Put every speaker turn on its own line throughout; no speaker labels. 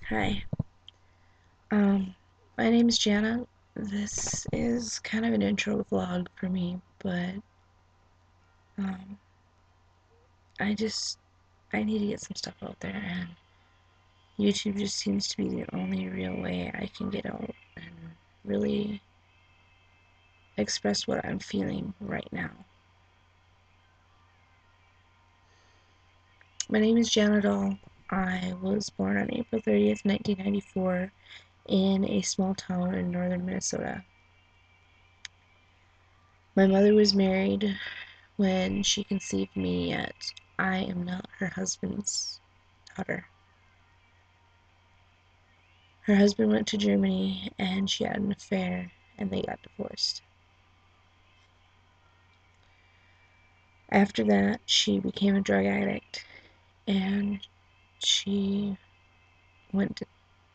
Hi. Um, my name is Jana. This is kind of an intro vlog for me, but um, I need to get some stuff out there, and YouTube just seems to be the only real way I can get out and really express what I'm feeling right now. My name is Jana Doll. I was born on April 30th, 1994, in a small town in northern Minnesota. My mother was married when she conceived me, yet I am not her husband's daughter. Her husband went to Germany and she had an affair and they got divorced. After that, she became a drug addict and she went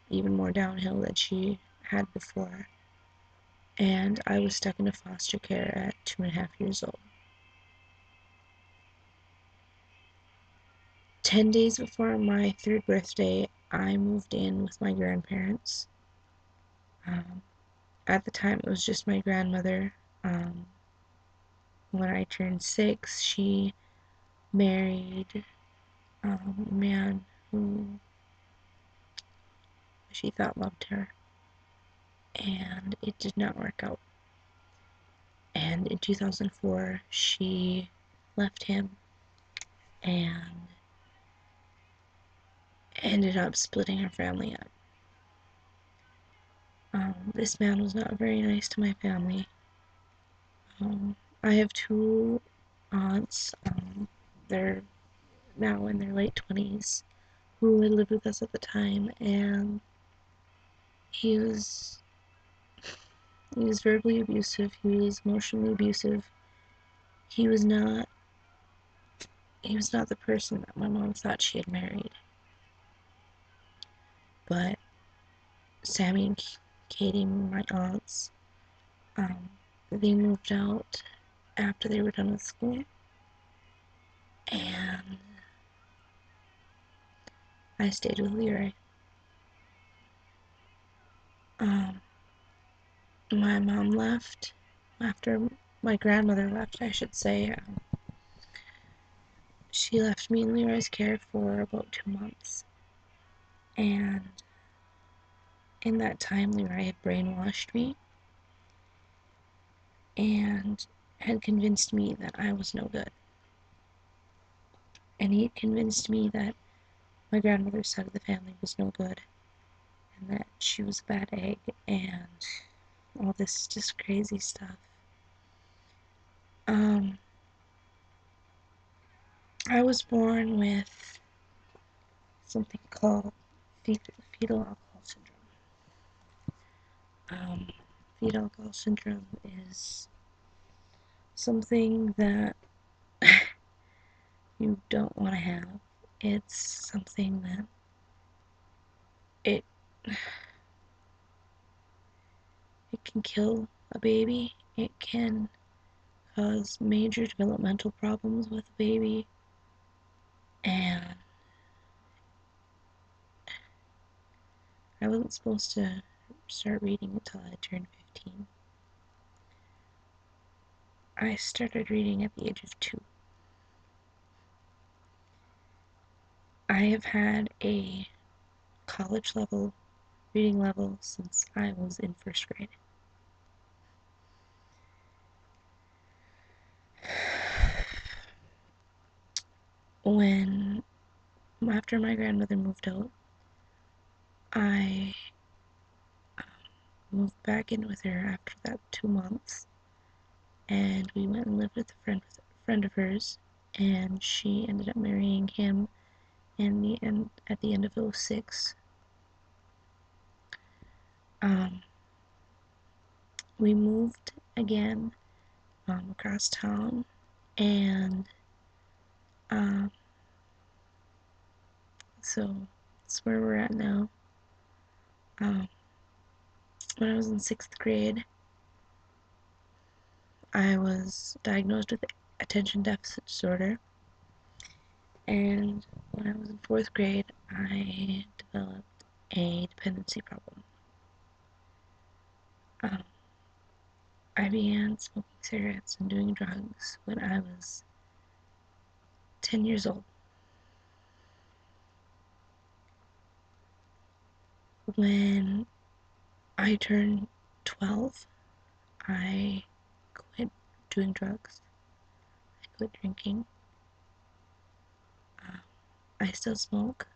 even more downhill than she had before. And I was stuck into foster care at 2.5 years old. 10 days before my third birthday, I moved in with my grandparents. At the time, it was just my grandmother. Um, when I turned 6, she married a man who she thought loved her, and it did not work out. And in 2004, she left him and ended up splitting her family up. This man was not very nice to my family. I have two aunts. They're now in their late 20s who had lived with us at the time, and he was verbally abusive, he was emotionally abusive. He was not the person that my mom thought she had married. But Sammy and Katie, my aunts, they moved out after they were done with school, and I stayed with Leroy. My mom left after my grandmother left, I should say. She left me in Leroy's care for about 2 months, and in that time, Leroy had brainwashed me and had convinced me that I was no good. And he had convinced me that my grandmother's side of the family was no good, and that she was a bad egg, and all this just crazy stuff. I was born with something called fetal alcohol syndrome. Fetal alcohol syndrome is something that you don't want to have. It's something that it can kill a baby. It can cause major developmental problems with a baby, and I wasn't supposed to start reading until I turned 15. I started reading at the age of 2. I have had a college level reading level since I was in first grade. After my grandmother moved out, I moved back in with her after that 2 months, and we went and lived with a friend of hers, and she ended up marrying him at the end of '06. We moved again across town, and so that's where we're at now. When I was in 6th grade, I was diagnosed with attention deficit disorder, and when I was in 4th grade, I developed a dependency problem. Um, I began smoking cigarettes and doing drugs when I was 10 years old. When I turned 12, I quit doing drugs. I quit drinking. I still smoke,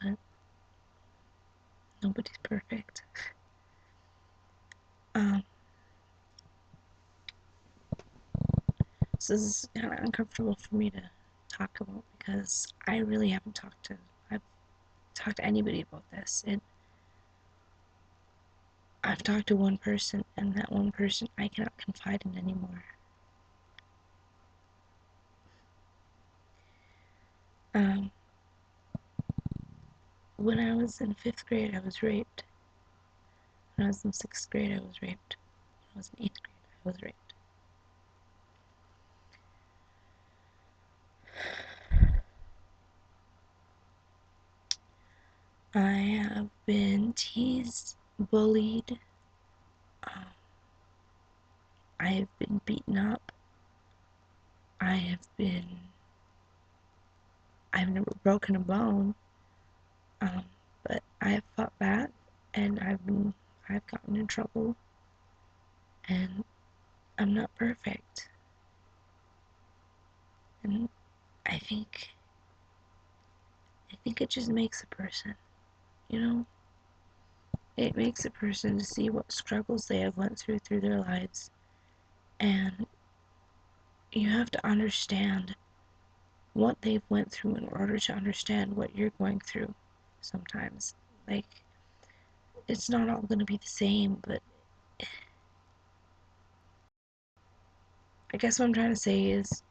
but nobody's perfect. Um, so this is kind of uncomfortable for me to talk about because I really haven't I've talked to anybody about this. I've talked to one person, and that one person I cannot confide in anymore. Um, when I was in 5th grade, I was raped. When I was in 6th grade, I was raped. When I was in 8th grade, I was raped. I have been teased, bullied. Um, I have been beaten up. I've never broken a bone, but I have fought back, and I've gotten in trouble, and I'm not perfect. And I think, I think it just makes a person, you know? It makes a person to see what struggles they have went through their lives, and you have to understand what they've went through in order to understand what you're going through sometimes. Like, it's not all going to be the same, but I guess what I'm trying to say is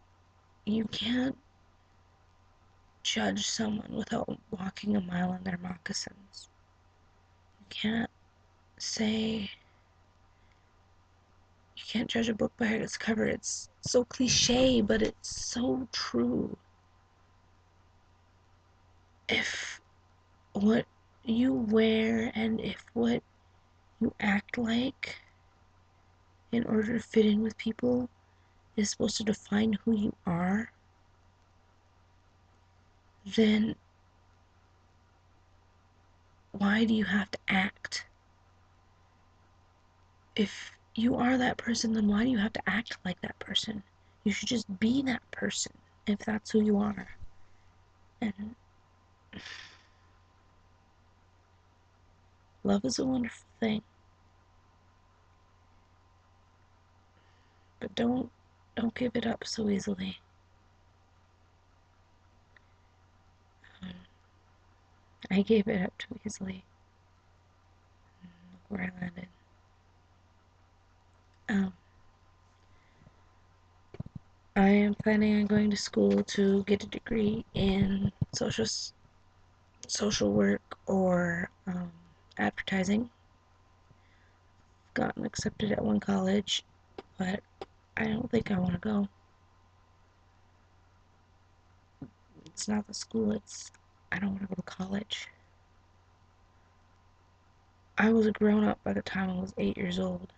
you can't judge someone without walking a mile in their moccasins. You can't say, you can't judge a book by its cover. It's so cliche, but it's so true. If what you wear and if what you act like in order to fit in with people is supposed to define who you are, then why do you have to act? If you are that person, then why do you have to act like that person? You should just be that person if that's who you are. And love is a wonderful thing, but don't give it up so easily. Um, I gave it up too easily. Look where I landed. Um, I am planning on going to school to get a degree in social work or advertising. Gotten accepted at one college, but I don't think I want to go. It's not the school, I don't want to go to college. I was a grown up by the time I was 8 years old,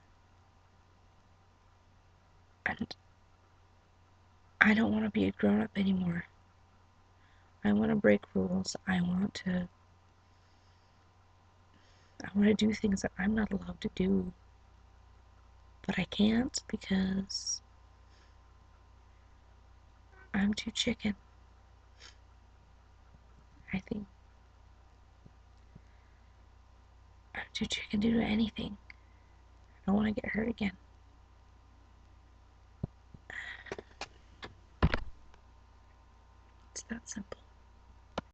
and I don't want to be a grown up anymore. I want to break rules. I want to do things that I'm not allowed to do, but I can't because I'm too chicken. I think I'm too chicken to do anything. I don't want to get hurt again. It's that simple.